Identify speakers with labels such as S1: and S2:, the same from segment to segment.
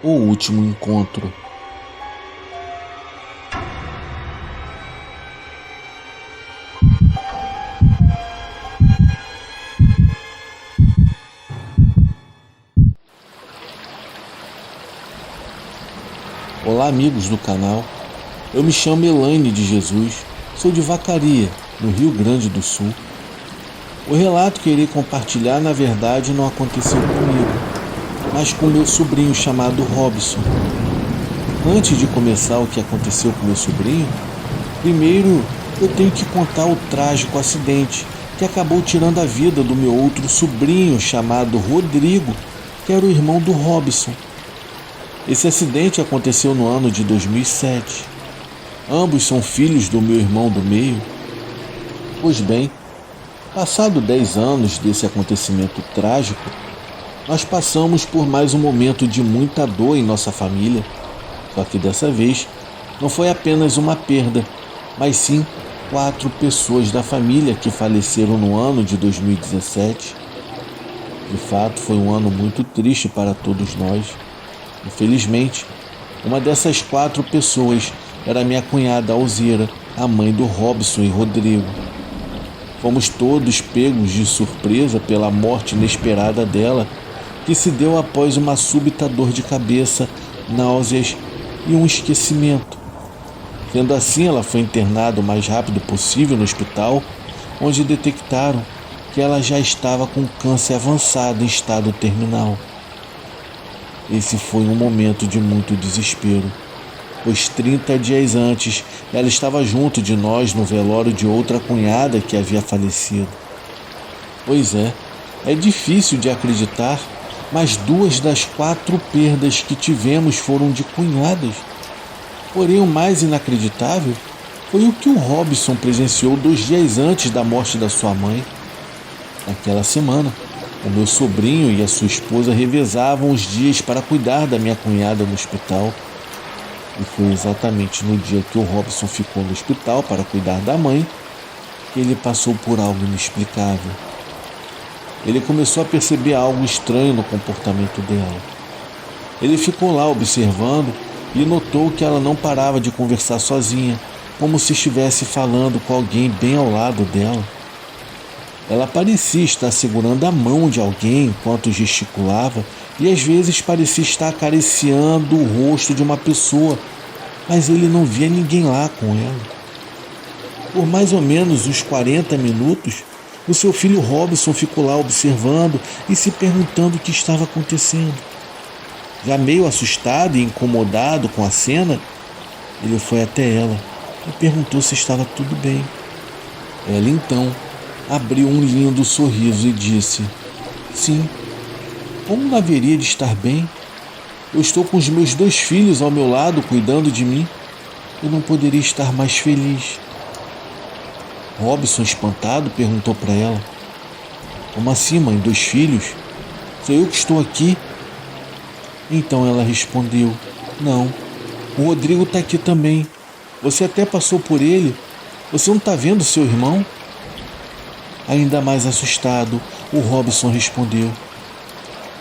S1: O Último Encontro. Olá, amigos do canal. Eu me chamo Elaine de Jesus, sou de Vacaria, no Rio Grande do Sul. O relato que irei compartilhar, na verdade, não aconteceu comigo, mas com meu sobrinho chamado Robson. Antes de começar o que aconteceu com meu sobrinho, primeiro eu tenho que contar o trágico acidente que acabou tirando a vida do meu outro sobrinho chamado Rodrigo, que era o irmão do Robson. Esse acidente aconteceu no ano de 2007. Ambos são filhos do meu irmão do meio. Pois bem, passado 10 anos desse acontecimento trágico, nós passamos por mais um momento de muita dor em nossa família. Só que dessa vez não foi apenas uma perda, mas sim 4 pessoas da família que faleceram no ano de 2017. De fato, foi um ano muito triste para todos nós. Infelizmente, uma dessas 4 pessoas era minha cunhada Alzira, a mãe do Robson e Rodrigo. Fomos todos pegos de surpresa pela morte inesperada dela, que se deu após uma súbita dor de cabeça, náuseas e um esquecimento. Sendo assim, ela foi internada o mais rápido possível no hospital, onde detectaram que ela já estava com câncer avançado em estado terminal. Esse foi um momento de muito desespero, pois 30 dias antes ela estava junto de nós no velório de outra cunhada que havia falecido. Pois é difícil de acreditar, mas 2 das 4 perdas que tivemos foram de cunhadas. Porém, o mais inacreditável foi o que o Robson presenciou 2 dias antes da morte da sua mãe. Naquela semana, o meu sobrinho e a sua esposa revezavam os dias para cuidar da minha cunhada no hospital. E foi exatamente no dia que o Robson ficou no hospital para cuidar da mãe que ele passou por algo inexplicável. Ele começou a perceber algo estranho no comportamento dela. Ele ficou lá observando e notou que ela não parava de conversar sozinha, como se estivesse falando com alguém bem ao lado dela. Ela parecia estar segurando a mão de alguém enquanto gesticulava e às vezes parecia estar acariciando o rosto de uma pessoa, mas ele não via ninguém lá com ela. Por mais ou menos uns 40 minutos, o seu filho Robson ficou lá observando e se perguntando o que estava acontecendo. Já meio assustado e incomodado com a cena, ele foi até ela e perguntou se estava tudo bem. Ela então abriu um lindo sorriso e disse: "Sim, como não haveria de estar bem? Eu estou com os meus 2 filhos ao meu lado cuidando de mim. Eu não poderia estar mais feliz." Robson, espantado, perguntou para ela: "Como assim, mãe? 2 filhos? Sou eu que estou aqui?" Então ela respondeu: "Não, o Rodrigo está aqui também. Você até passou por ele. Você não está vendo seu irmão?" Ainda mais assustado, o Robson respondeu: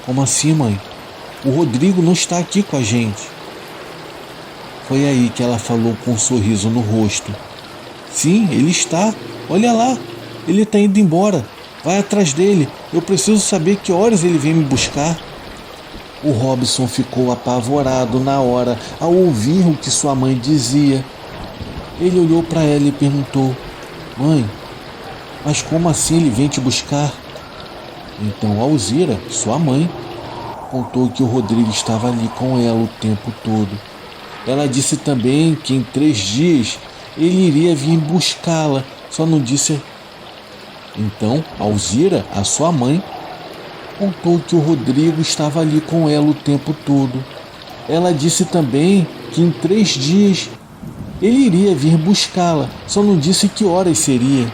S1: "Como assim, mãe? O Rodrigo não está aqui com a gente." Foi aí que ela falou com um sorriso no rosto: "Sim, ele está. Olha lá, ele está indo embora. Vai atrás dele. Eu preciso saber que horas ele vem me buscar." O Robson ficou apavorado na hora ao ouvir o que sua mãe dizia. Ele olhou para ela e perguntou: "Mãe, mas como assim ele vem te buscar?" Então Alzira, sua mãe, contou que o Rodrigo estava ali com ela o tempo todo. Ela disse também que em 3 dias ele iria vir buscá-la, só não disse. Então Alzira, a sua mãe, contou que o Rodrigo estava ali com ela o tempo todo. Ela disse também que em 3 dias ele iria vir buscá-la, só não disse que horas seria.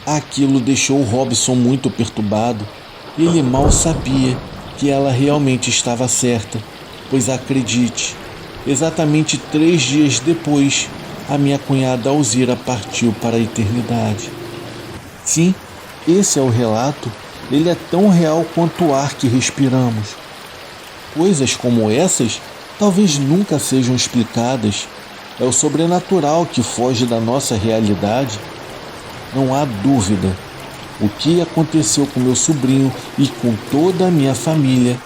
S1: Aquilo deixou o Robson muito perturbado. Ele mal sabia que ela realmente estava certa, pois acredite, exatamente 3 dias depois, a minha cunhada Alzira partiu para a eternidade. Sim, esse é o relato. Ele é tão real quanto o ar que respiramos. Coisas como essas talvez nunca sejam explicadas. É o sobrenatural que foge da nossa realidade. Não há dúvida. O que aconteceu com meu sobrinho e com toda a minha família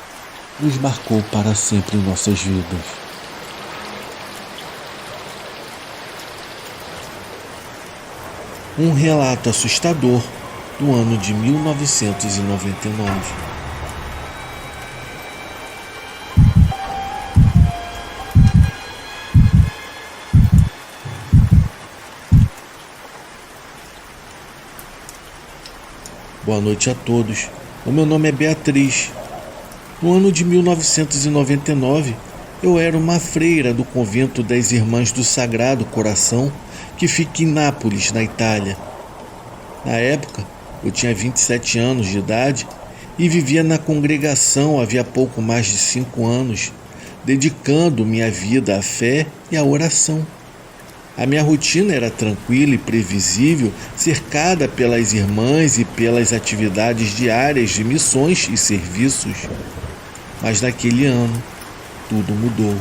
S1: nos marcou para sempre em nossas vidas. Um relato assustador do ano de 1999. Boa noite a todos. O meu nome é Beatriz. No ano de 1999, eu era uma freira do convento das Irmãs do Sagrado Coração, que fica em Nápoles, na Itália. Na época, eu tinha 27 anos de idade e vivia na congregação havia pouco mais de 5 anos, dedicando minha vida à fé e à oração. A minha rotina era tranquila e previsível, cercada pelas irmãs e pelas atividades diárias de missões e serviços. Mas naquele ano, tudo mudou.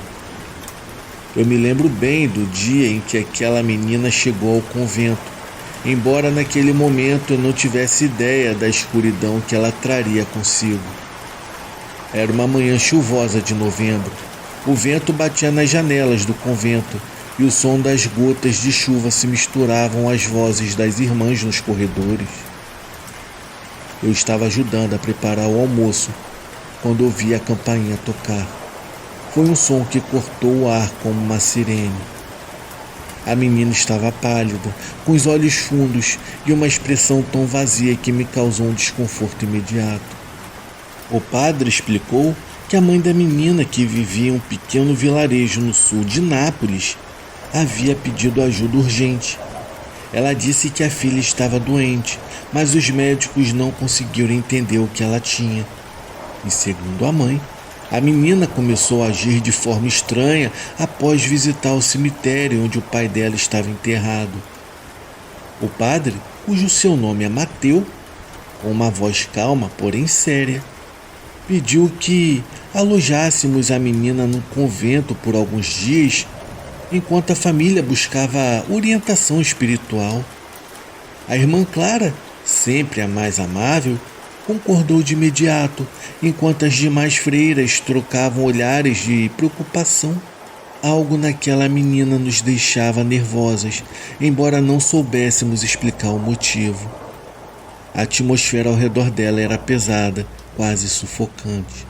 S1: Eu me lembro bem do dia em que aquela menina chegou ao convento, embora naquele momento eu não tivesse ideia da escuridão que ela traria consigo. Era uma manhã chuvosa de novembro. O vento batia nas janelas do convento e o som das gotas de chuva se misturavam às vozes das irmãs nos corredores. Eu estava ajudando a preparar o almoço quando ouvi a campainha tocar. Foi um som que cortou o ar como uma sirene. A menina estava pálida, com os olhos fundos e uma expressão tão vazia que me causou um desconforto imediato. O padre explicou que a mãe da menina, que vivia em um pequeno vilarejo no sul de Nápoles, havia pedido ajuda urgente. Ela disse que a filha estava doente, mas os médicos não conseguiram entender o que ela tinha. E segundo a mãe, a menina começou a agir de forma estranha após visitar o cemitério onde o pai dela estava enterrado. O padre, cujo seu nome é Mateu, com uma voz calma, porém séria, pediu que alojássemos a menina num convento por alguns dias enquanto a família buscava orientação espiritual. A irmã Clara, sempre a mais amável, concordou de imediato, enquanto as demais freiras trocavam olhares de preocupação. Algo naquela menina nos deixava nervosas, embora não soubéssemos explicar o motivo. A atmosfera ao redor dela era pesada, quase sufocante.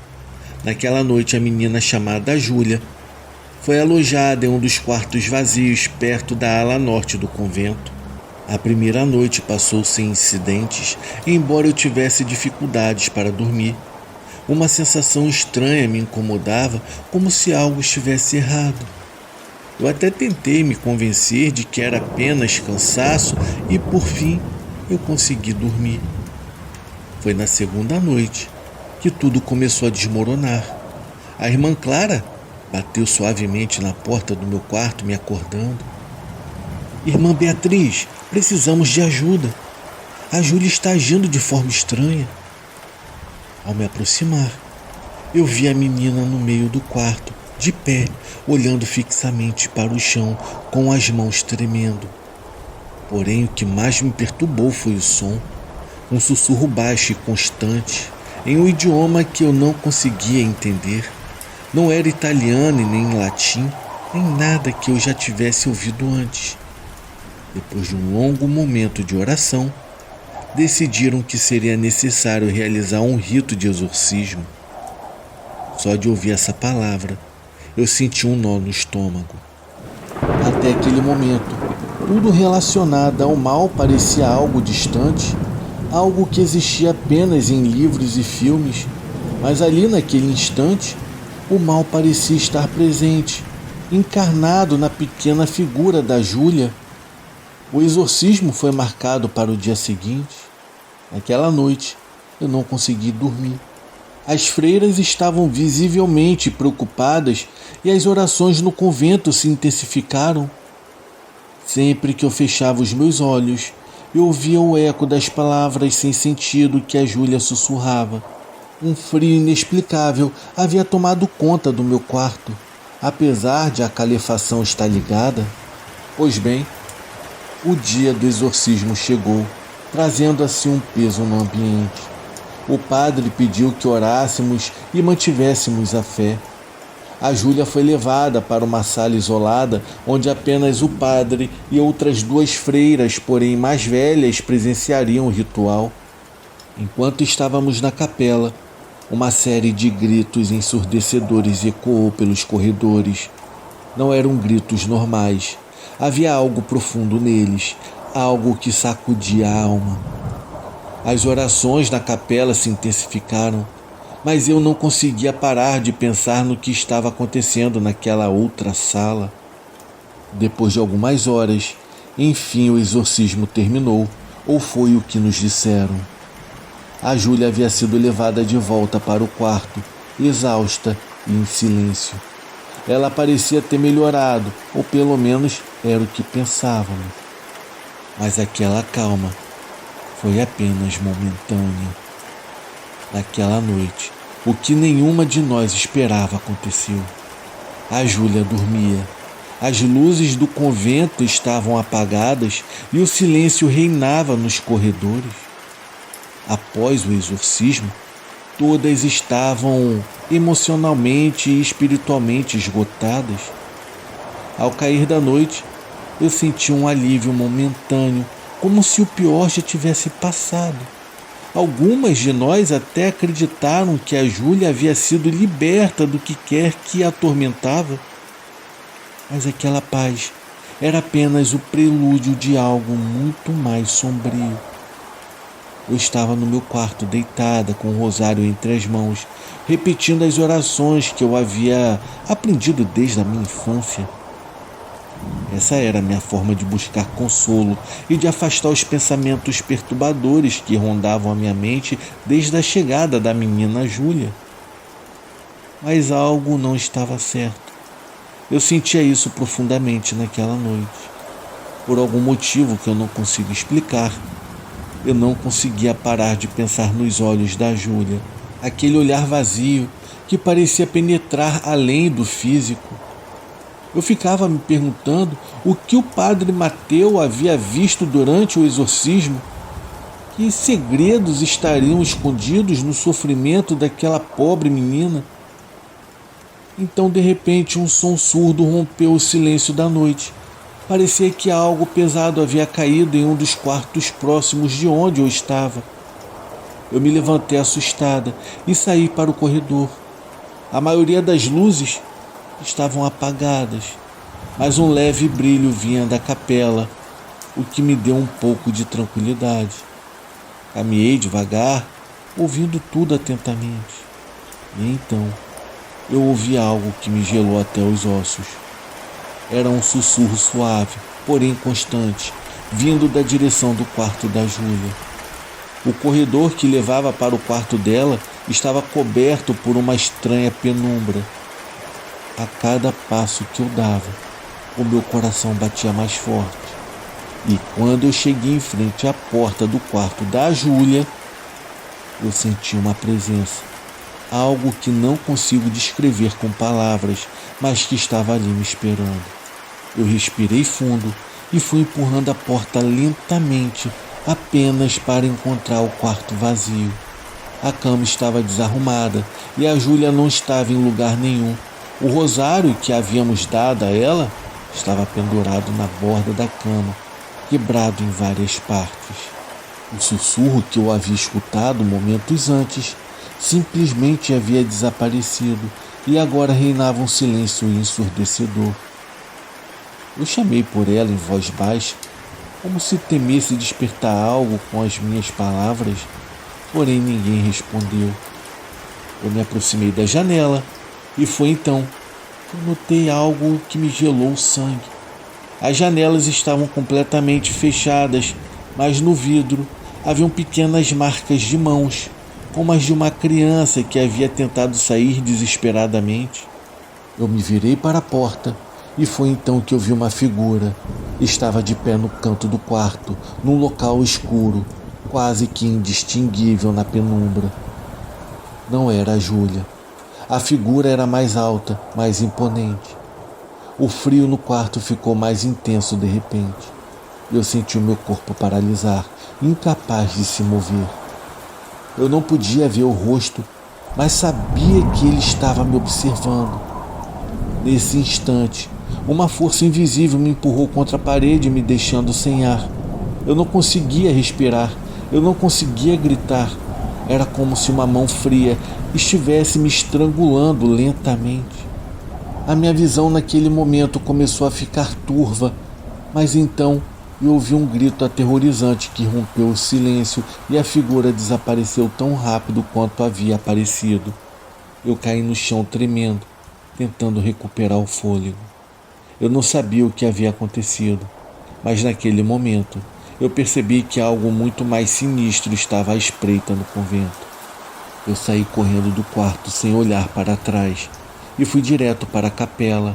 S1: Naquela noite, a menina chamada Júlia foi alojada em um dos quartos vazios perto da ala norte do convento. A primeira noite passou sem incidentes, embora eu tivesse dificuldades para dormir. Uma sensação estranha me incomodava, como se algo estivesse errado. Eu até tentei me convencer de que era apenas cansaço e, por fim, eu consegui dormir. Foi na segunda noite que tudo começou a desmoronar. A irmã Clara bateu suavemente na porta do meu quarto, me acordando. Irmã Beatriz, precisamos de ajuda. A Júlia está agindo de forma estranha. Ao me aproximar, eu vi a menina no meio do quarto, de pé, olhando fixamente para o chão, com as mãos tremendo. Porém, o que mais me perturbou foi o som, um sussurro baixo e constante, em um idioma que eu não conseguia entender. Não era italiano e nem latim, nem nada que eu já tivesse ouvido antes. Depois de um longo momento de oração, decidiram que seria necessário realizar um rito de exorcismo. Só de ouvir essa palavra, eu senti um nó no estômago. Até aquele momento, tudo relacionado ao mal parecia algo distante, algo que existia apenas em livros e filmes, mas ali naquele instante, o mal parecia estar presente, encarnado na pequena figura da Júlia. O exorcismo foi marcado para o dia seguinte. Naquela noite, eu não consegui dormir. As freiras estavam visivelmente preocupadas e as orações no convento se intensificaram. Sempre que eu fechava os meus olhos, eu ouvia o eco das palavras sem sentido que a Júlia sussurrava. Um frio inexplicável havia tomado conta do meu quarto, apesar de a calefação estar ligada. Pois bem, o dia do exorcismo chegou, trazendo assim um peso no ambiente. O padre pediu que orássemos e mantivéssemos a fé. A Júlia foi levada para uma sala isolada, onde apenas o padre e outras 2 freiras, porém mais velhas, presenciariam o ritual. Enquanto estávamos na capela, uma série de gritos ensurdecedores ecoou pelos corredores. Não eram gritos normais. Havia algo profundo neles, algo que sacudia a alma. As orações na capela se intensificaram, mas eu não conseguia parar de pensar no que estava acontecendo naquela outra sala. Depois de algumas horas, enfim o exorcismo terminou, ou foi o que nos disseram. A Júlia havia sido levada de volta para o quarto, exausta e em silêncio. Ela parecia ter melhorado, ou pelo menos era o que pensávamos. Mas aquela calma foi apenas momentânea. Naquela noite, o que nenhuma de nós esperava aconteceu. A Júlia dormia. As luzes do convento estavam apagadas e o silêncio reinava nos corredores. Após o exorcismo, todas estavam emocionalmente e espiritualmente esgotadas. Ao cair da noite, eu senti um alívio momentâneo, como se o pior já tivesse passado. Algumas de nós até acreditaram que a Júlia havia sido liberta do que quer que a atormentava. Mas aquela paz era apenas o prelúdio de algo muito mais sombrio. Eu estava no meu quarto deitada com o rosário entre as mãos, repetindo as orações que eu havia aprendido desde a minha infância. Essa era a minha forma de buscar consolo e de afastar os pensamentos perturbadores que rondavam a minha mente desde a chegada da menina Júlia. Mas algo não estava certo. Eu sentia isso profundamente naquela noite. Por algum motivo que eu não consigo explicar, eu não conseguia parar de pensar nos olhos da Júlia, aquele olhar vazio que parecia penetrar além do físico. Eu ficava me perguntando o que o padre Mateu havia visto durante o exorcismo. Que segredos estariam escondidos no sofrimento daquela pobre menina? Então, de repente, um som surdo rompeu o silêncio da noite. Parecia que algo pesado havia caído em um dos quartos próximos de onde eu estava. Eu me levantei assustada e saí para o corredor. A maioria das luzes estavam apagadas, mas um leve brilho vinha da capela, o que me deu um pouco de tranquilidade. Caminhei devagar, ouvindo tudo atentamente. E então, eu ouvi algo que me gelou até os ossos. Era um sussurro suave, porém constante, vindo da direção do quarto da Júlia. O corredor que levava para o quarto dela estava coberto por uma estranha penumbra. A cada passo que eu dava, o meu coração batia mais forte. E quando eu cheguei em frente à porta do quarto da Júlia, eu senti uma presença. Algo que não consigo descrever com palavras, mas que estava ali me esperando. Eu respirei fundo e fui empurrando a porta lentamente, apenas para encontrar o quarto vazio. A cama estava desarrumada e a Júlia não estava em lugar nenhum. O rosário que havíamos dado a ela estava pendurado na borda da cama, quebrado em várias partes. O sussurro que eu havia escutado momentos antes simplesmente havia desaparecido e agora reinava um silêncio ensurdecedor. Eu chamei por ela em voz baixa, como se temesse despertar algo com as minhas palavras, porém ninguém respondeu. Eu me aproximei da janela e foi então que eu notei algo que me gelou o sangue. As janelas estavam completamente fechadas, mas no vidro haviam pequenas marcas de mãos, como as de uma criança que havia tentado sair desesperadamente. Eu me virei para a porta e foi então que eu vi uma figura. Estava de pé no canto do quarto, num local escuro, quase que indistinguível na penumbra. Não era a Júlia. A figura era mais alta, mais imponente. O frio no quarto ficou mais intenso de repente. Eu senti o meu corpo paralisar, incapaz de se mover. Eu não podia ver o rosto, mas sabia que ele estava me observando. Nesse instante, uma força invisível me empurrou contra a parede, me deixando sem ar. Eu não conseguia respirar, eu não conseguia gritar. Era como se uma mão fria estivesse me estrangulando lentamente. A minha visão naquele momento começou a ficar turva, mas então eu ouvi um grito aterrorizante que rompeu o silêncio e a figura desapareceu tão rápido quanto havia aparecido. Eu caí no chão tremendo, tentando recuperar o fôlego. Eu não sabia o que havia acontecido, mas naquele momento eu percebi que algo muito mais sinistro estava à espreita no convento. Eu saí correndo do quarto sem olhar para trás e fui direto para a capela.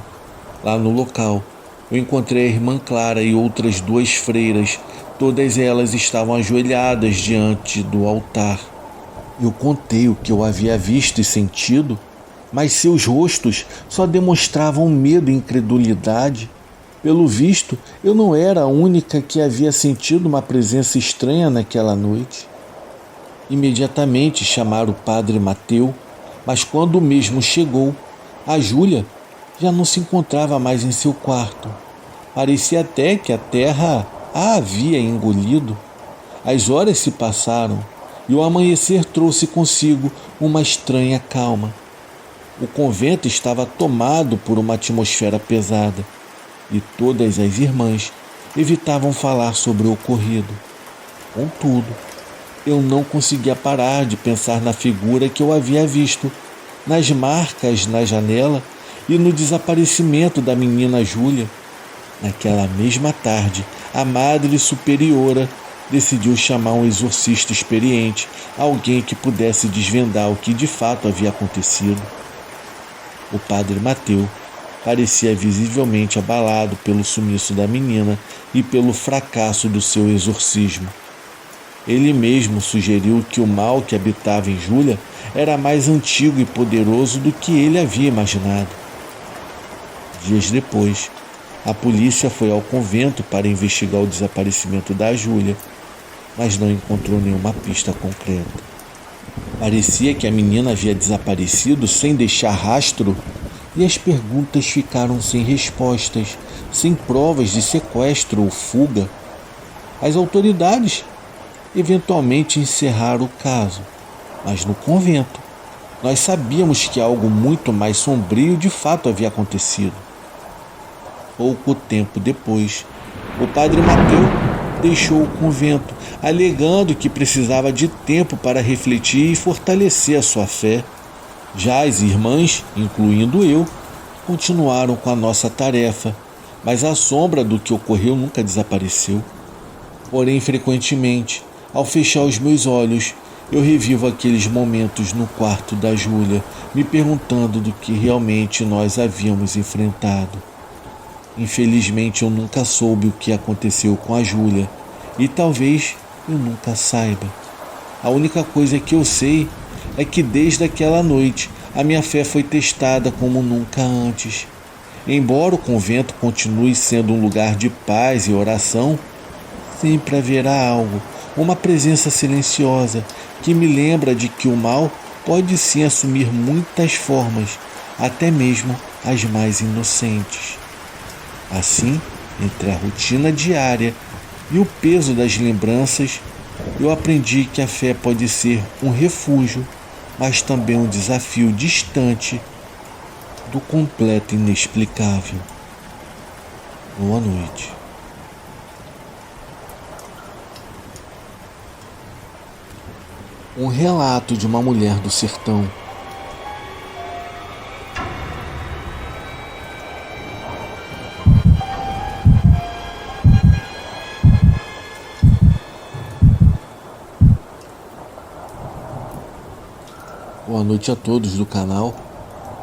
S1: Lá no local, eu encontrei a irmã Clara e outras 2 freiras. Todas elas estavam ajoelhadas diante do altar. Eu contei o que eu havia visto e sentido, mas seus rostos só demonstravam medo e incredulidade. Pelo visto, eu não era a única que havia sentido uma presença estranha naquela noite. Imediatamente chamaram o padre Mateu, mas quando o mesmo chegou, a Júlia já não se encontrava mais em seu quarto. Parecia até que a terra a havia engolido. As horas se passaram e o amanhecer trouxe consigo uma estranha calma. O convento estava tomado por uma atmosfera pesada e todas as irmãs evitavam falar sobre o ocorrido. Contudo, eu não conseguia parar de pensar na figura que eu havia visto, nas marcas na janela e no desaparecimento da menina Júlia. Naquela mesma tarde, a Madre Superiora decidiu chamar um exorcista experiente, alguém que pudesse desvendar o que de fato havia acontecido. O padre Mateu parecia visivelmente abalado pelo sumiço da menina e pelo fracasso do seu exorcismo. Ele mesmo sugeriu que o mal que habitava em Júlia era mais antigo e poderoso do que ele havia imaginado. Dias depois, a polícia foi ao convento para investigar o desaparecimento da Júlia, mas não encontrou nenhuma pista concreta. Parecia que a menina havia desaparecido sem deixar rastro e as perguntas ficaram sem respostas, sem provas de sequestro ou fuga. As autoridades eventualmente encerraram o caso, mas no convento nós sabíamos que algo muito mais sombrio de fato havia acontecido. Pouco tempo depois, o padre Mateu deixou o convento, alegando que precisava de tempo para refletir e fortalecer a sua fé. Já as irmãs, incluindo eu, continuaram com a nossa tarefa, mas a sombra do que ocorreu nunca desapareceu. Porém, frequentemente, ao fechar os meus olhos, eu revivo aqueles momentos no quarto da Júlia, me perguntando do que realmente nós havíamos enfrentado. Infelizmente, eu nunca soube o que aconteceu com a Júlia, e talvez eu nunca saiba. A única coisa que eu sei é que desde aquela noite a minha fé foi testada como nunca antes. Embora o convento continue sendo um lugar de paz e oração, sempre haverá algo, uma presença silenciosa que me lembra de que o mal pode sim assumir muitas formas, até mesmo as mais inocentes. Assim, entre a rotina diária e o peso das lembranças, eu aprendi que a fé pode ser um refúgio, mas também um desafio distante do completo inexplicável. Boa noite. Um relato de uma mulher do sertão. Boa noite a todos do canal.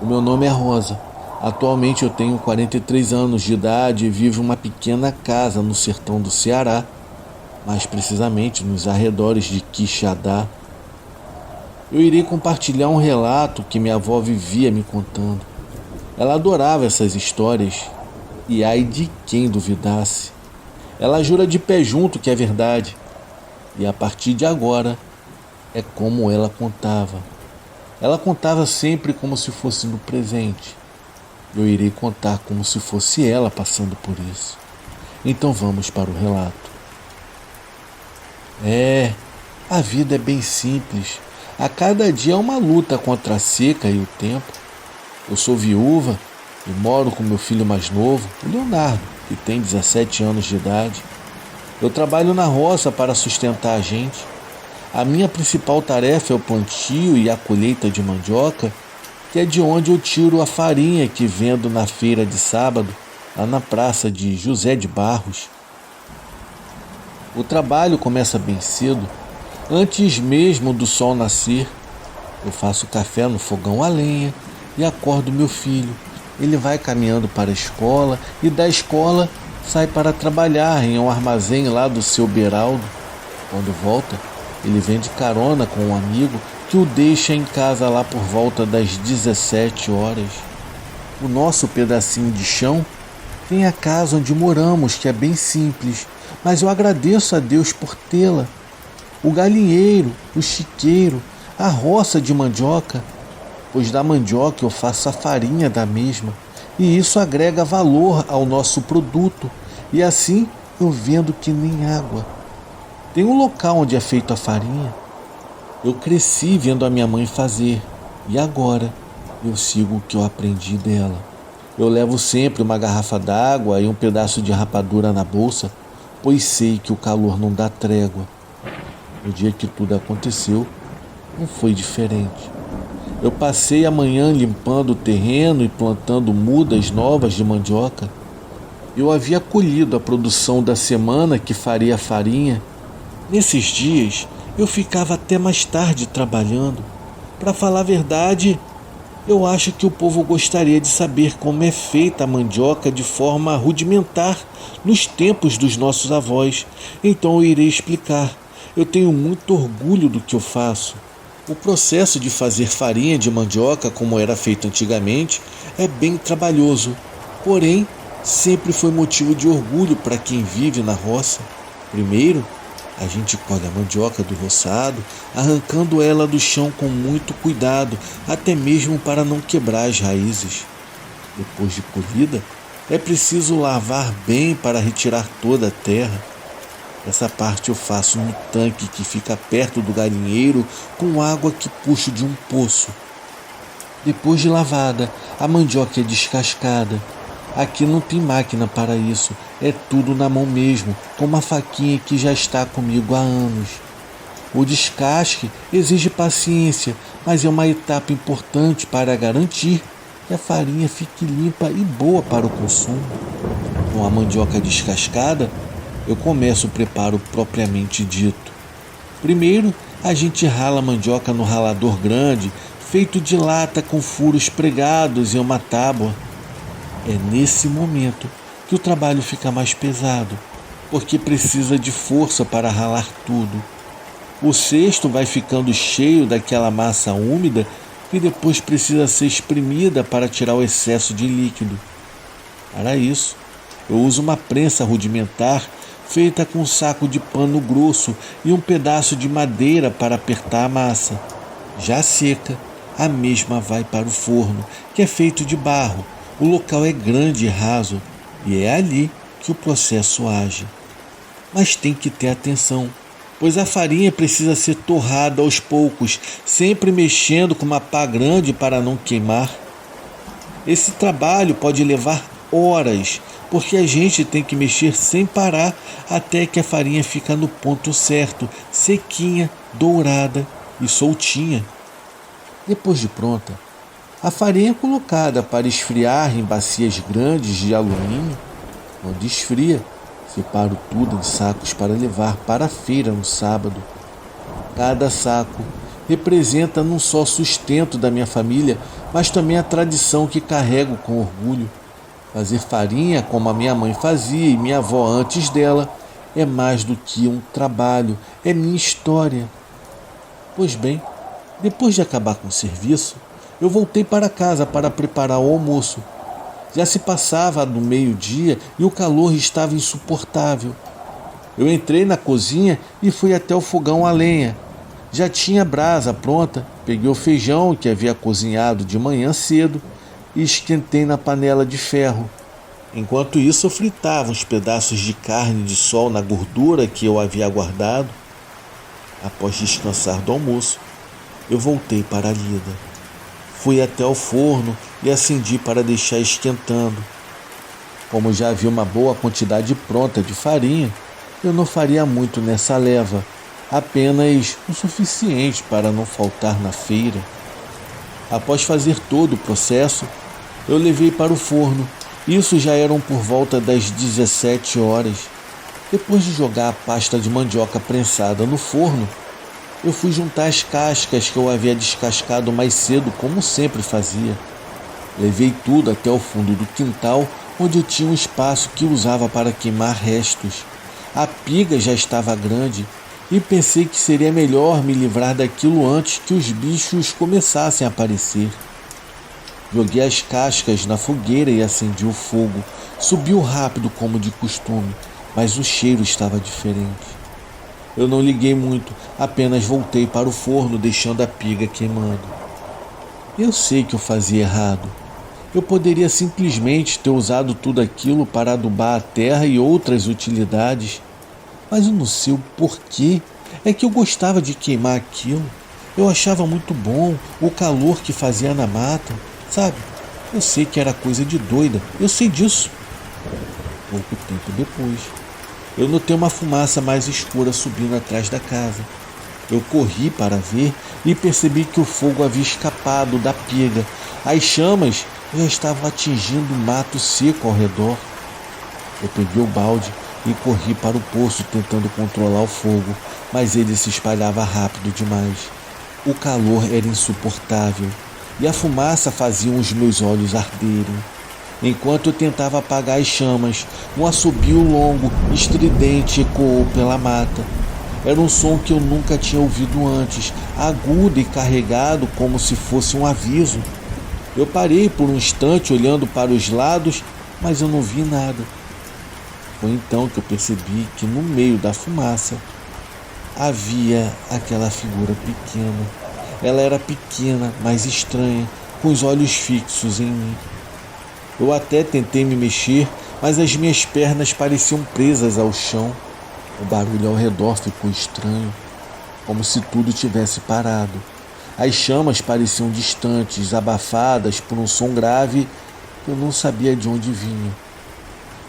S1: O meu nome é Rosa. Atualmente eu tenho 43 anos de idade e vivo em uma pequena casa no sertão do Ceará, mais precisamente nos arredores de Quixadá. Eu irei compartilhar um relato que minha avó vivia me contando. Ela adorava essas histórias, e ai de quem duvidasse. Ela jura de pé junto que é verdade, e a partir de agora é como ela contava. Ela contava sempre como se fosse no presente. Eu irei contar como se fosse ela passando por isso. Então vamos para o relato. A vida é bem simples. A cada dia é uma luta contra a seca e o tempo. Eu sou viúva e moro com meu filho mais novo, o Leonardo, que tem 17 anos de idade. Eu trabalho na roça para sustentar a gente. A minha principal tarefa é o plantio e a colheita de mandioca, que é de onde eu tiro a farinha que vendo na feira de sábado, lá na praça de José de Barros. O trabalho começa bem cedo, antes mesmo do sol nascer. Eu faço café no fogão a lenha e acordo meu filho. Ele vai caminhando para a escola e da escola sai para trabalhar em um armazém lá do seu Beraldo. Quando volta, ele vem de carona com um amigo que o deixa em casa lá por volta das 17 horas. O nosso pedacinho de chão tem a casa onde moramos, que é bem simples, mas eu agradeço a Deus por tê-la. O galinheiro, o chiqueiro, a roça de mandioca, pois da mandioca eu faço a farinha da mesma, e isso agrega valor ao nosso produto, e assim eu vendo que nem água. Tem um local onde é feita a farinha. Eu cresci vendo a minha mãe fazer, e agora eu sigo o que eu aprendi dela. Eu levo sempre uma garrafa d'água e um pedaço de rapadura na bolsa, pois sei que o calor não dá trégua. No dia que tudo aconteceu, não foi diferente. Eu passei a manhã limpando o terreno e plantando mudas novas de mandioca. Eu havia colhido a produção da semana que faria a farinha. Nesses dias, eu ficava até mais tarde trabalhando. Para falar a verdade, eu acho que o povo gostaria de saber como é feita a mandioca de forma rudimentar nos tempos dos nossos avós. Então eu irei explicar. Eu tenho muito orgulho do que eu faço. O processo de fazer farinha de mandioca, como era feito antigamente, é bem trabalhoso. Porém, sempre foi motivo de orgulho para quem vive na roça. Primeiro, a gente colhe a mandioca do roçado, arrancando ela do chão com muito cuidado, até mesmo para não quebrar as raízes. Depois de colhida, é preciso lavar bem para retirar toda a terra. Essa parte eu faço no tanque que fica perto do galinheiro, com água que puxo de um poço. Depois de lavada, a mandioca é descascada. Aqui não tem máquina para isso, é tudo na mão mesmo, com uma faquinha que já está comigo há anos. O descasque exige paciência, mas é uma etapa importante para garantir que a farinha fique limpa e boa para o consumo. Com a mandioca descascada, eu começo o preparo propriamente dito. Primeiro, a gente rala a mandioca no ralador grande, feito de lata com furos pregados em uma tábua. É nesse momento que o trabalho fica mais pesado, porque precisa de força para ralar tudo. O cesto vai ficando cheio daquela massa úmida que depois precisa ser espremida para tirar o excesso de líquido. Para isso, eu uso uma prensa rudimentar feita com um saco de pano grosso e um pedaço de madeira para apertar a massa. Já seca, a mesma vai para o forno, que é feito de barro. O local é grande e raso, e é ali que o processo age. Mas tem que ter atenção, pois a farinha precisa ser torrada aos poucos, sempre mexendo com uma pá grande para não queimar. Esse trabalho pode levar horas, porque a gente tem que mexer sem parar até que a farinha fica no ponto certo, sequinha, dourada e soltinha. Depois de pronta, a farinha é colocada para esfriar em bacias grandes de alumínio. Quando esfria, separo tudo em sacos para levar para a feira no sábado. Cada saco representa não só o sustento da minha família, mas também a tradição que carrego com orgulho. Fazer farinha como a minha mãe fazia e minha avó antes dela é mais do que um trabalho, é minha história. Pois bem, Depois de acabar com o serviço, eu voltei para casa para preparar o almoço. Já se passava do meio-dia e o calor estava insuportável. Eu entrei na cozinha e fui até o fogão a lenha. Já tinha brasa pronta, peguei o feijão que havia cozinhado de manhã cedo e esquentei na panela de ferro. Enquanto isso, eu fritava uns pedaços de carne de sol na gordura que eu havia guardado. Após descansar do almoço, eu voltei para a lida. Fui até o forno e acendi para deixar esquentando. Como já havia uma boa quantidade pronta de farinha, eu não faria muito nessa leva, apenas o suficiente para não faltar na feira. Após fazer todo o processo, eu levei para o forno. Isso já eram por volta das 17 horas. Depois de jogar a pasta de mandioca prensada no forno, eu fui juntar as cascas que eu havia descascado mais cedo, como sempre fazia. Levei tudo até o fundo do quintal, onde eu tinha um espaço que usava para queimar restos. A piga já estava grande e pensei que seria melhor me livrar daquilo antes que os bichos começassem a aparecer. Joguei as cascas na fogueira e acendi o fogo. Subiu rápido como de costume, mas o cheiro estava diferente. Eu não liguei muito, apenas voltei para o forno deixando a piga queimando. Eu sei que eu fazia errado. Eu poderia simplesmente ter usado tudo aquilo para adubar a terra e outras utilidades, mas eu não sei o porquê. É que eu gostava de queimar aquilo. Eu achava muito bom o calor que fazia na mata, sabe? Eu sei que era coisa de doida, eu sei disso. Pouco tempo depois, eu notei uma fumaça mais escura subindo atrás da casa. Eu corri para ver e percebi que o fogo havia escapado da piga. As chamas já estavam atingindo o mato seco ao redor. Eu peguei o balde e corri para o poço tentando controlar o fogo, mas ele se espalhava rápido demais. O calor era insuportável e a fumaça fazia os meus olhos arderem. Enquanto eu tentava apagar as chamas, um assobio longo, estridente, ecoou pela mata. Era um som que eu nunca tinha ouvido antes, agudo e carregado como se fosse um aviso. Eu parei por um instante olhando para os lados, mas eu não vi nada. Foi então que eu percebi que no meio da fumaça havia aquela figura pequena. Ela era pequena, mas estranha, com os olhos fixos em mim. Eu até tentei me mexer, mas as minhas pernas pareciam presas ao chão. O barulho ao redor ficou estranho, como se tudo tivesse parado. As chamas pareciam distantes, abafadas por um som grave que eu não sabia de onde vinha.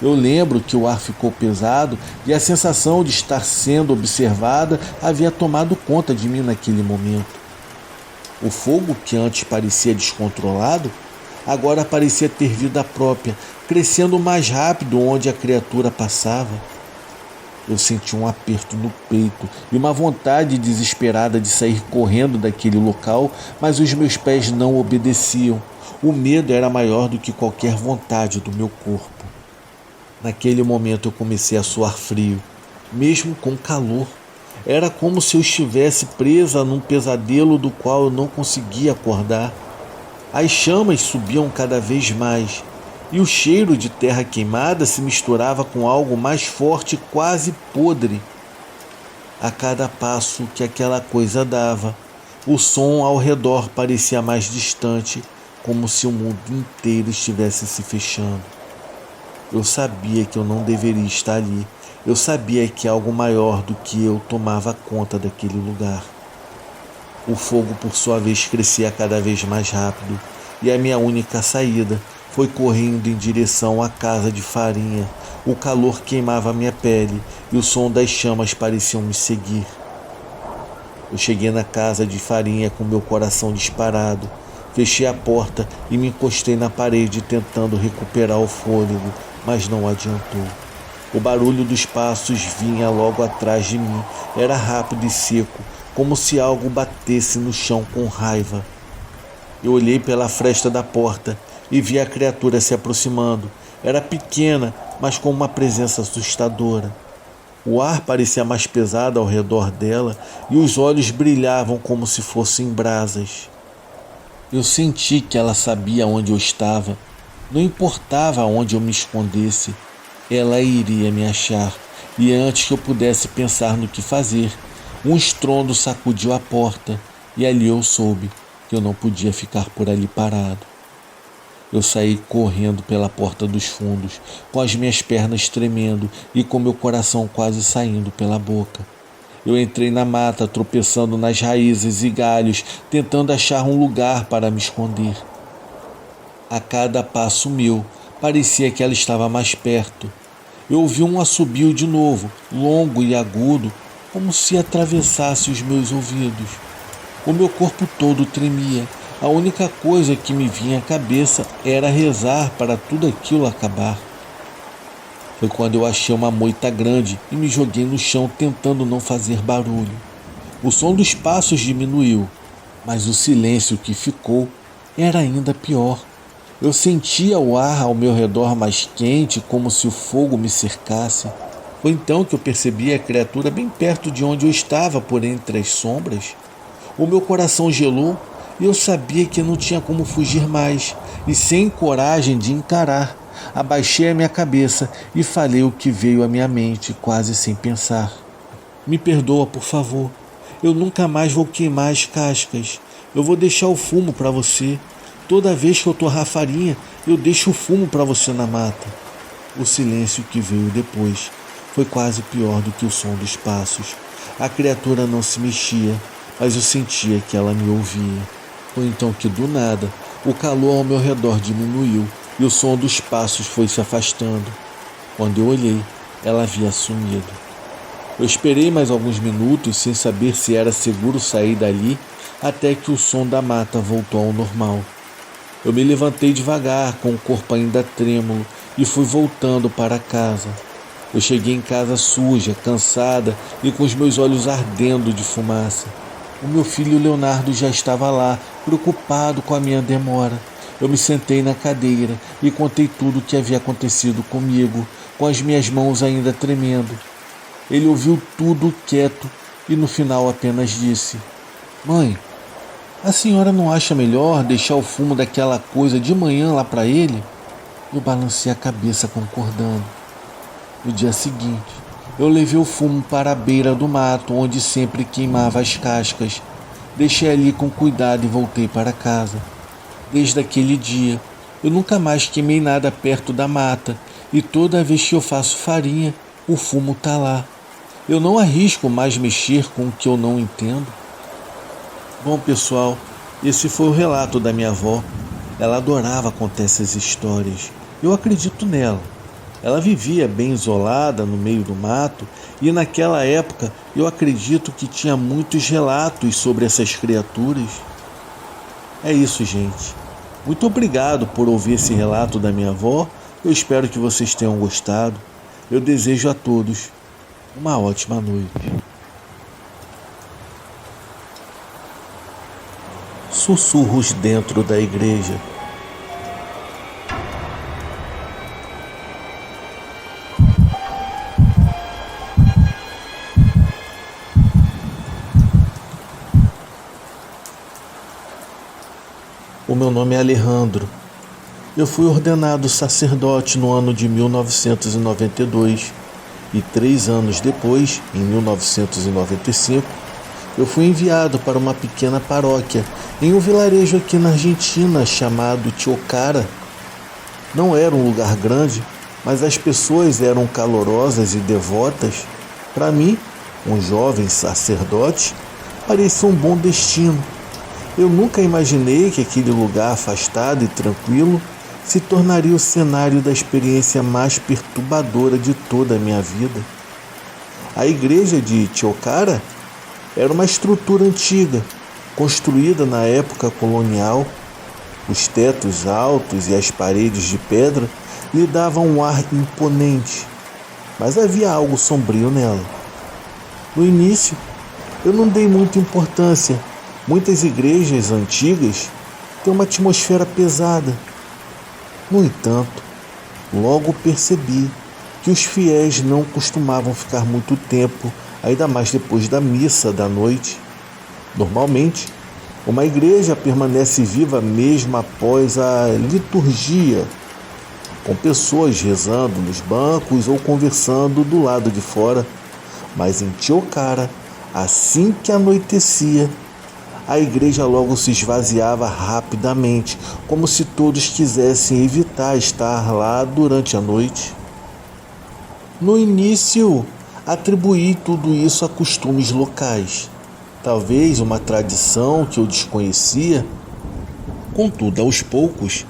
S1: Eu lembro que o ar ficou pesado e a sensação de estar sendo observada havia tomado conta de mim naquele momento. O fogo, que antes parecia descontrolado, agora parecia ter vida própria, crescendo mais rápido onde a criatura passava. Eu senti um aperto no peito e uma vontade desesperada de sair correndo daquele local, mas os meus pés não obedeciam. O medo era maior do que qualquer vontade do meu corpo. Naquele momento eu comecei a suar frio, mesmo com calor. Era como se eu estivesse presa num pesadelo do qual eu não conseguia acordar. As chamas subiam cada vez mais, e o cheiro de terra queimada se misturava com algo mais forte, quase podre. A cada passo que aquela coisa dava, o som ao redor parecia mais distante, como se o mundo inteiro estivesse se fechando. Eu sabia que eu não deveria estar ali. Eu sabia que algo maior do que eu tomava conta daquele lugar. O fogo, por sua vez, crescia cada vez mais rápido, e a minha única saída foi correndo em direção à casa de farinha. O calor queimava minha pele e o som das chamas pareciam me seguir. Eu cheguei na casa de farinha com meu coração disparado. Fechei a porta e me encostei na parede tentando recuperar o fôlego, mas não adiantou. O barulho dos passos vinha logo atrás de mim. Era rápido e seco, como se algo batesse no chão com raiva. Eu olhei pela fresta da porta e vi a criatura se aproximando. Era pequena, mas com uma presença assustadora. O ar parecia mais pesado ao redor dela e os olhos brilhavam como se fossem brasas. Eu senti que ela sabia onde eu estava. Não importava onde eu me escondesse, ela iria me achar. E antes que eu pudesse pensar no que fazer, um estrondo sacudiu a porta e ali eu soube que eu não podia ficar por ali parado. Eu saí correndo pela porta dos fundos, com as minhas pernas tremendo e com meu coração quase saindo pela boca. Eu entrei na mata, tropeçando nas raízes e galhos, tentando achar um lugar para me esconder. A cada passo meu, parecia que ela estava mais perto. Eu ouvi um assobio de novo, longo e agudo, como se atravessasse os meus ouvidos. O meu corpo todo tremia. A única coisa que me vinha à cabeça era rezar para tudo aquilo acabar. Foi quando eu achei uma moita grande e me joguei no chão tentando não fazer barulho. O som dos passos diminuiu, mas o silêncio que ficou era ainda pior. Eu sentia o ar ao meu redor mais quente, como se o fogo me cercasse. Foi então que eu percebi a criatura bem perto de onde eu estava, por entre as sombras. O meu coração gelou e eu sabia que não tinha como fugir mais, e sem coragem de encarar, abaixei a minha cabeça e falei o que veio à minha mente, quase sem pensar. Me perdoa, por favor. Eu nunca mais vou queimar as cascas. Eu vou deixar o fumo para você. Toda vez que eu torrar farinha, eu deixo o fumo para você na mata. O silêncio que veio depois foi quase pior do que o som dos passos. A criatura não se mexia, mas eu sentia que ela me ouvia. Foi então que, do nada, o calor ao meu redor diminuiu e o som dos passos foi se afastando. Quando eu olhei, ela havia sumido. Eu esperei mais alguns minutos sem saber se era seguro sair dali, até que o som da mata voltou ao normal. Eu me levantei devagar, com o corpo ainda trêmulo, e fui voltando para casa. Eu cheguei em casa suja, cansada e com os meus olhos ardendo de fumaça. O meu filho Leonardo já estava lá, preocupado com a minha demora. Eu me sentei na cadeira e contei tudo o que havia acontecido comigo, com as minhas mãos ainda tremendo. Ele ouviu tudo quieto e no final apenas disse: "Mãe, a senhora não acha melhor deixar o fumo daquela coisa de manhã lá para ele?" Eu balancei a cabeça concordando. No dia seguinte, eu levei o fumo para a beira do mato, onde sempre queimava as cascas. Deixei ali com cuidado e voltei para casa. Desde aquele dia, eu nunca mais queimei nada perto da mata, e toda vez que eu faço farinha, o fumo está lá. Eu não arrisco mais mexer com o que eu não entendo. Bom, pessoal, esse foi o relato da minha avó. Ela adorava contar essas histórias. Eu acredito nela. Ela vivia bem isolada no meio do mato e naquela época eu acredito que tinha muitos relatos sobre essas criaturas. É isso, gente. Muito obrigado por ouvir esse relato da minha avó. Eu espero que vocês tenham gostado. Eu desejo a todos uma ótima noite. Sussurros dentro da igreja. O meu nome é Alejandro. Eu fui ordenado sacerdote no ano de 1992 e 3 anos depois, em 1995, eu fui enviado para uma pequena paróquia em um vilarejo aqui na Argentina chamado Tiocara. Não era um lugar grande, mas as pessoas eram calorosas e devotas. Para mim, um jovem sacerdote, parecia um bom destino. Eu nunca imaginei que aquele lugar afastado e tranquilo se tornaria o cenário da experiência mais perturbadora de toda a minha vida. A igreja de Tiocara era uma estrutura antiga, construída na época colonial. Os tetos altos e as paredes de pedra lhe davam um ar imponente, mas havia algo sombrio nela. No início, eu não dei muita importância. Muitas igrejas antigas têm uma atmosfera pesada. No entanto, logo percebi que os fiéis não costumavam ficar muito tempo, ainda mais depois da missa da noite. Normalmente, uma igreja permanece viva mesmo após a liturgia, com pessoas rezando nos bancos ou conversando do lado de fora. Mas em Tiocara, assim que anoitecia, a igreja logo se esvaziava rapidamente, como se todos quisessem evitar estar lá durante a noite. No início, atribuí tudo isso a costumes locais, talvez uma tradição que eu desconhecia. Contudo, aos poucos,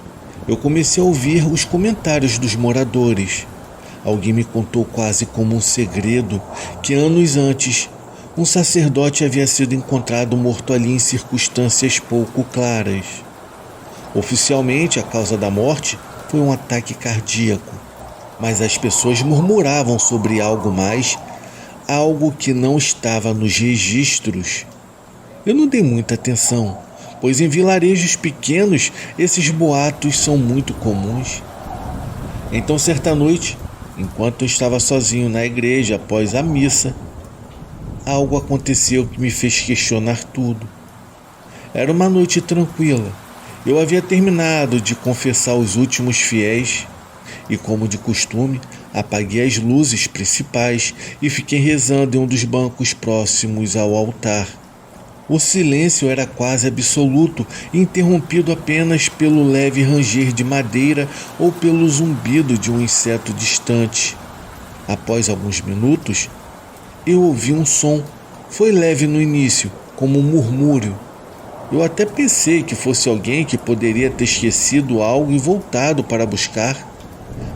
S1: eu comecei a ouvir os comentários dos moradores. Alguém me contou quase como um segredo que anos antes um sacerdote havia sido encontrado morto ali em circunstâncias pouco claras. Oficialmente, a causa da morte foi um ataque cardíaco, mas as pessoas murmuravam sobre algo mais, algo que não estava nos registros. Eu não dei muita atenção, pois em vilarejos pequenos esses boatos são muito comuns. Então, certa noite, enquanto eu estava sozinho na igreja após a missa, algo aconteceu que me fez questionar tudo. Era uma noite tranquila. Eu havia terminado de confessar os últimos fiéis e, como de costume, apaguei as luzes principais e fiquei rezando em um dos bancos próximos ao altar. O silêncio era quase absoluto, interrompido apenas pelo leve ranger de madeira ou pelo zumbido de um inseto distante. Após alguns minutos, eu ouvi um som. Foi leve no início, como um murmúrio. Eu até pensei que fosse alguém que poderia ter esquecido algo e voltado para buscar.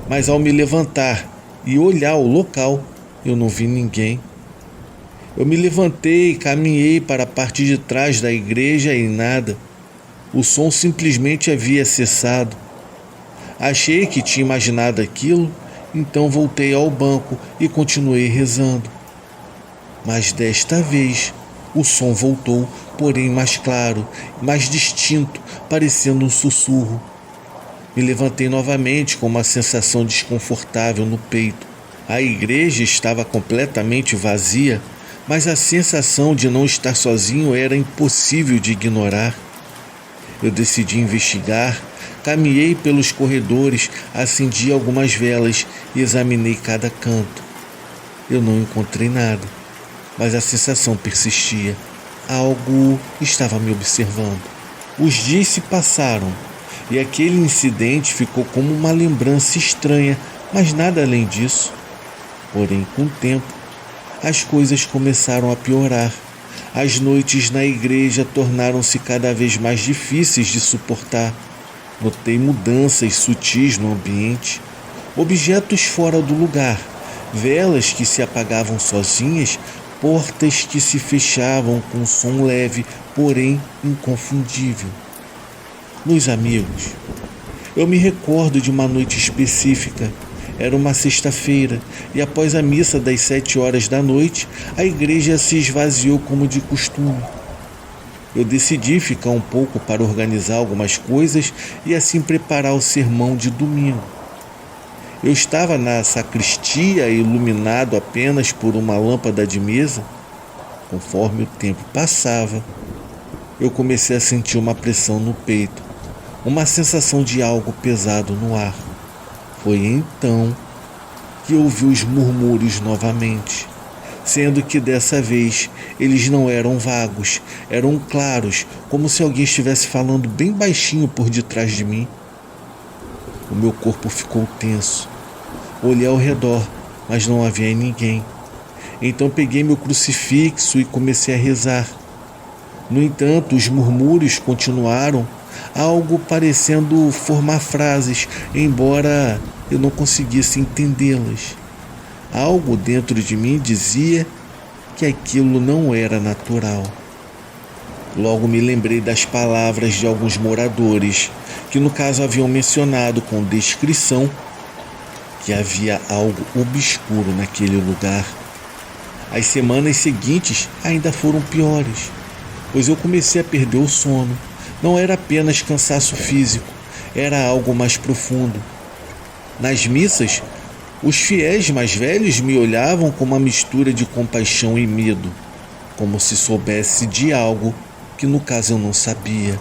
S1: Mas ao me levantar e olhar o local, eu não vi ninguém. Eu me levantei e caminhei para a parte de trás da igreja e nada. O som simplesmente havia cessado. Achei que tinha imaginado aquilo, então voltei ao banco e continuei rezando. Mas desta vez o som voltou, porém mais claro, mais distinto, parecendo um sussurro. Me levantei novamente com uma sensação desconfortável no peito. A igreja estava completamente vazia, mas a sensação de não estar sozinho era impossível de ignorar. Eu decidi investigar, caminhei pelos corredores, acendi algumas velas e examinei cada canto. Eu não encontrei nada, mas a sensação persistia. Algo estava me observando. Os dias se passaram e aquele incidente ficou como uma lembrança estranha, mas nada além disso. Porém, com o tempo, as coisas começaram a piorar. As noites na igreja tornaram-se cada vez mais difíceis de suportar. Notei mudanças sutis no ambiente, objetos fora do lugar, velas que se apagavam sozinhas, portas que se fechavam com um som leve, porém inconfundível. Meus amigos, eu me recordo de uma noite específica. Era uma sexta-feira e após a missa das 7 horas da noite, a igreja se esvaziou como de costume. Eu decidi ficar um pouco para organizar algumas coisas e assim preparar o sermão de domingo. Eu estava na sacristia, iluminado apenas por uma lâmpada de mesa. Conforme o tempo passava, eu comecei a sentir uma pressão no peito, uma sensação de algo pesado no ar. Foi então que ouvi os murmúrios novamente, sendo que dessa vez eles não eram vagos, eram claros, como se alguém estivesse falando bem baixinho por detrás de mim. O meu corpo ficou tenso. Olhei ao redor, mas não havia ninguém. Então peguei meu crucifixo e comecei a rezar. No entanto, os murmúrios continuaram, algo parecendo formar frases, embora eu não conseguisse entendê-las. Algo dentro de mim dizia que aquilo não era natural. Logo me lembrei das palavras de alguns moradores, que no caso haviam mencionado com descrição que havia algo obscuro naquele lugar. As semanas seguintes ainda foram piores, pois eu comecei a perder o sono. Não era apenas cansaço físico, era algo mais profundo. Nas missas, Os fiéis mais velhos me olhavam com uma mistura de compaixão e medo, como se soubesse de algo que no caso eu não sabia,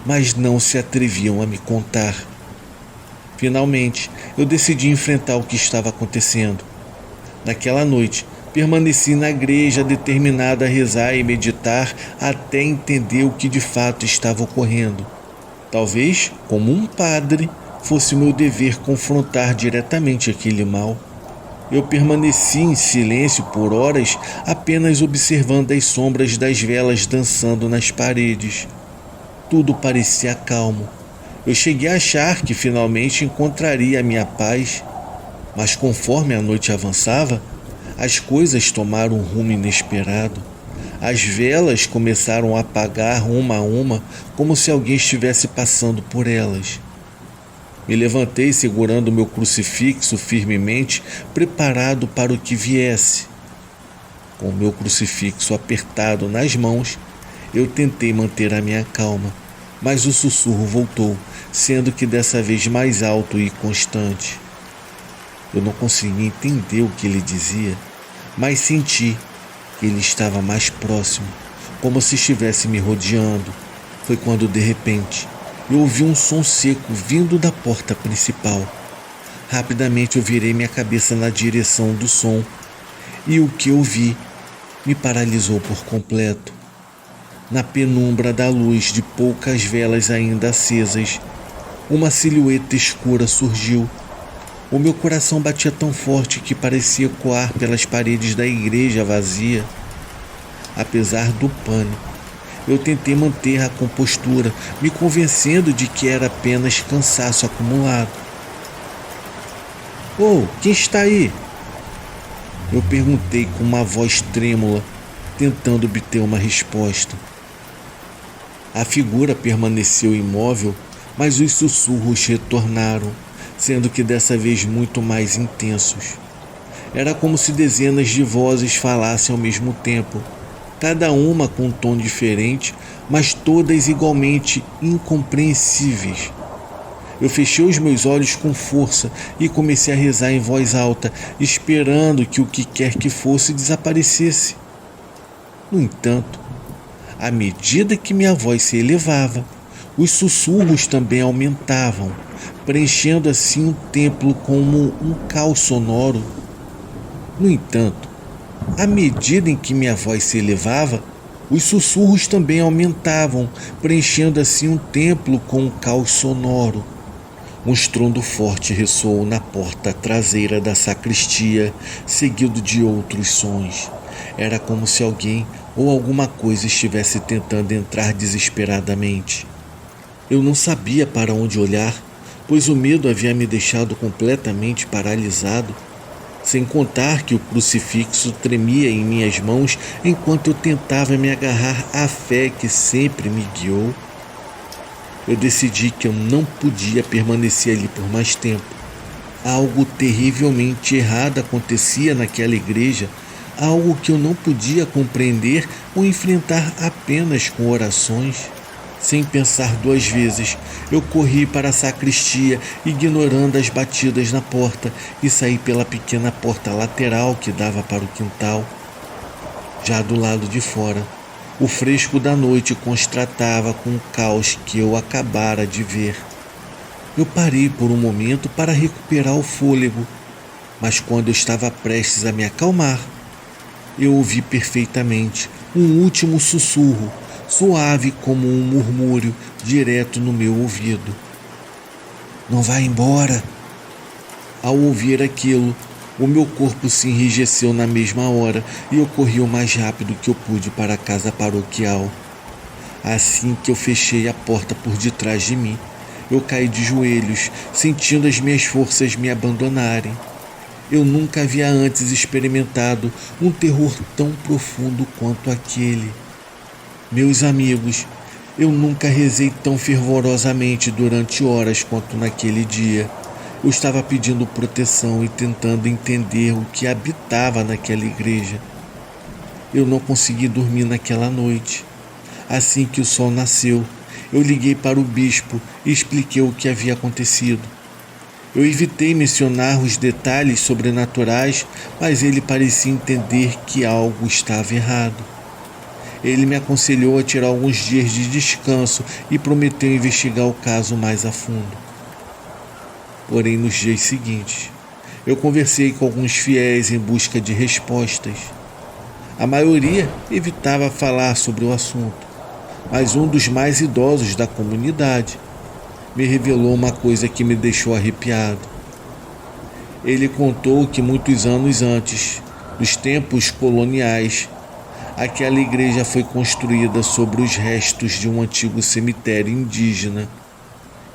S1: mas não se atreviam a me contar. Finalmente, eu decidi enfrentar o que estava acontecendo. Naquela noite, permaneci na igreja determinada a rezar e meditar até entender o que de fato estava ocorrendo. Talvez, como um padre, fosse o meu dever confrontar diretamente aquele mal. Eu permaneci em silêncio por horas, apenas observando as sombras das velas dançando nas paredes. Tudo parecia calmo. Eu cheguei a achar que finalmente encontraria a minha paz, mas conforme a noite avançava, as coisas tomaram um rumo inesperado. As velas começaram a apagar uma a uma, como se alguém estivesse passando por elas. Me levantei segurando meu crucifixo firmemente, preparado para o que viesse. Com o meu crucifixo apertado nas mãos, eu tentei manter a minha calma, mas o sussurro voltou, sendo que dessa vez mais alto e constante. Eu não conseguia entender o que ele dizia, mas senti que ele estava mais próximo, como se estivesse me rodeando. Foi quando, de repente, eu ouvi um som seco vindo da porta principal. Rapidamente eu virei minha cabeça na direção do som, e o que eu vi me paralisou por completo. Na penumbra da luz de poucas velas ainda acesas, uma silhueta escura surgiu. O meu coração batia tão forte que parecia ecoar pelas paredes da igreja vazia. Apesar do pânico, eu tentei manter a compostura, me convencendo de que era apenas cansaço acumulado. "Oh, quem está aí?" Eu perguntei com uma voz trêmula, tentando obter uma resposta. A figura permaneceu imóvel, mas os sussurros retornaram, sendo que dessa vez muito mais intensos. Era como se dezenas de vozes falassem ao mesmo tempo, cada uma com um tom diferente, mas todas igualmente incompreensíveis. Eu fechei os meus olhos com força e comecei a rezar em voz alta, esperando que o que quer que fosse desaparecesse. No entanto, à medida que minha voz se elevava, os sussurros também aumentavam, preenchendo assim o templo como um caos sonoro. No entanto, à medida em que minha voz se elevava, os sussurros também aumentavam, preenchendo assim um templo com um caos sonoro. Um estrondo forte ressoou na porta traseira da sacristia, seguido de outros sons. Era como se alguém ou alguma coisa estivesse tentando entrar desesperadamente. Eu não sabia para onde olhar, pois o medo havia me deixado completamente paralisado, sem contar que o crucifixo tremia em minhas mãos enquanto eu tentava me agarrar à fé que sempre me guiou. Eu decidi que eu não podia permanecer ali por mais tempo. Algo terrivelmente errado acontecia naquela igreja, algo que eu não podia compreender ou enfrentar apenas com orações. Sem pensar duas vezes, eu corri para a sacristia, ignorando as batidas na porta, e saí pela pequena porta lateral que dava para o quintal. Já do lado de fora, o fresco da noite contrastava com o caos que eu acabara de ver. Eu parei por um momento para recuperar o fôlego, mas quando eu estava prestes a me acalmar, eu ouvi perfeitamente um último sussurro, suave como um murmúrio, direto no meu ouvido. "Não vá embora." Ao ouvir aquilo, o meu corpo se enrijeceu na mesma hora e eu corri o mais rápido que eu pude para a casa paroquial. Assim que eu fechei a porta por detrás de mim, eu caí de joelhos, sentindo as minhas forças me abandonarem. Eu nunca havia antes experimentado um terror tão profundo quanto aquele. Meus amigos, eu nunca rezei tão fervorosamente durante horas quanto naquele dia. Eu estava pedindo proteção e tentando entender o que habitava naquela igreja. Eu não consegui dormir naquela noite. Assim que o sol nasceu, eu liguei para o bispo e expliquei o que havia acontecido. Eu evitei mencionar os detalhes sobrenaturais, mas ele parecia entender que algo estava errado. Ele me aconselhou a tirar alguns dias de descanso e prometeu investigar o caso mais a fundo. Porém, nos dias seguintes, eu conversei com alguns fiéis em busca de respostas. A maioria evitava falar sobre o assunto, mas um dos mais idosos da comunidade me revelou uma coisa que me deixou arrepiado. Ele contou que muitos anos antes, dos tempos coloniais, aquela igreja foi construída sobre os restos de um antigo cemitério indígena,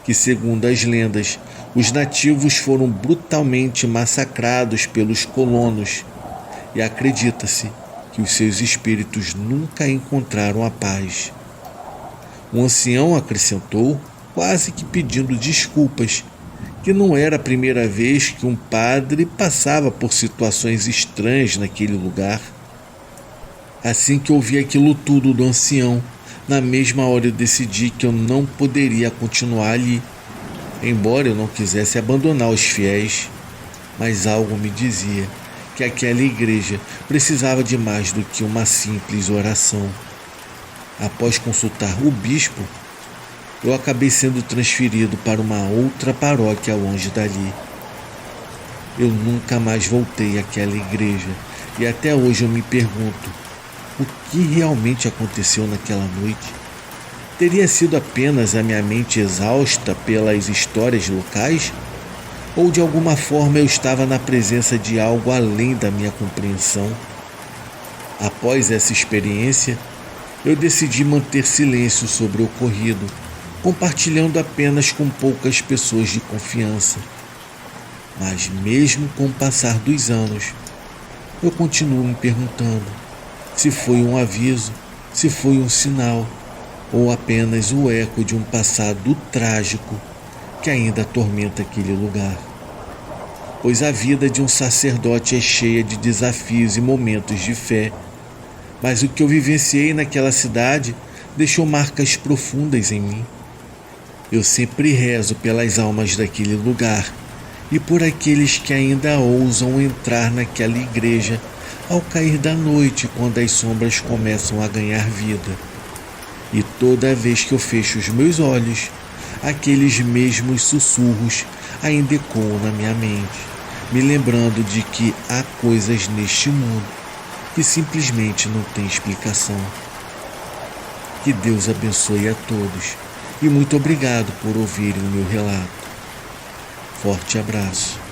S1: que, segundo as lendas, os nativos foram brutalmente massacrados pelos colonos e acredita-se que os seus espíritos nunca encontraram a paz. O ancião acrescentou, quase que pedindo desculpas, que não era a primeira vez que um padre passava por situações estranhas naquele lugar. Assim que ouvi aquilo tudo do ancião, na mesma hora eu decidi que eu não poderia continuar ali, embora eu não quisesse abandonar os fiéis, mas algo me dizia que aquela igreja precisava de mais do que uma simples oração. Após consultar o bispo, eu acabei sendo transferido para uma outra paróquia longe dali. Eu nunca mais voltei àquela igreja e até hoje eu me pergunto o que realmente aconteceu naquela noite. Teria sido apenas a minha mente exausta pelas histórias locais? Ou de alguma forma eu estava na presença de algo além da minha compreensão? Após essa experiência, eu decidi manter silêncio sobre o ocorrido, compartilhando apenas com poucas pessoas de confiança. Mas mesmo com o passar dos anos, eu continuo me perguntando se foi um aviso, se foi um sinal, ou apenas o eco de um passado trágico que ainda atormenta aquele lugar. Pois a vida de um sacerdote é cheia de desafios e momentos de fé, mas o que eu vivenciei naquela cidade deixou marcas profundas em mim. Eu sempre rezo pelas almas daquele lugar e por aqueles que ainda ousam entrar naquela igreja ao cair da noite, quando as sombras começam a ganhar vida. E toda vez que eu fecho os meus olhos, aqueles mesmos sussurros ainda ecoam na minha mente, me lembrando de que há coisas neste mundo que simplesmente não têm explicação. Que Deus abençoe a todos e muito obrigado por ouvirem o meu relato. Forte abraço.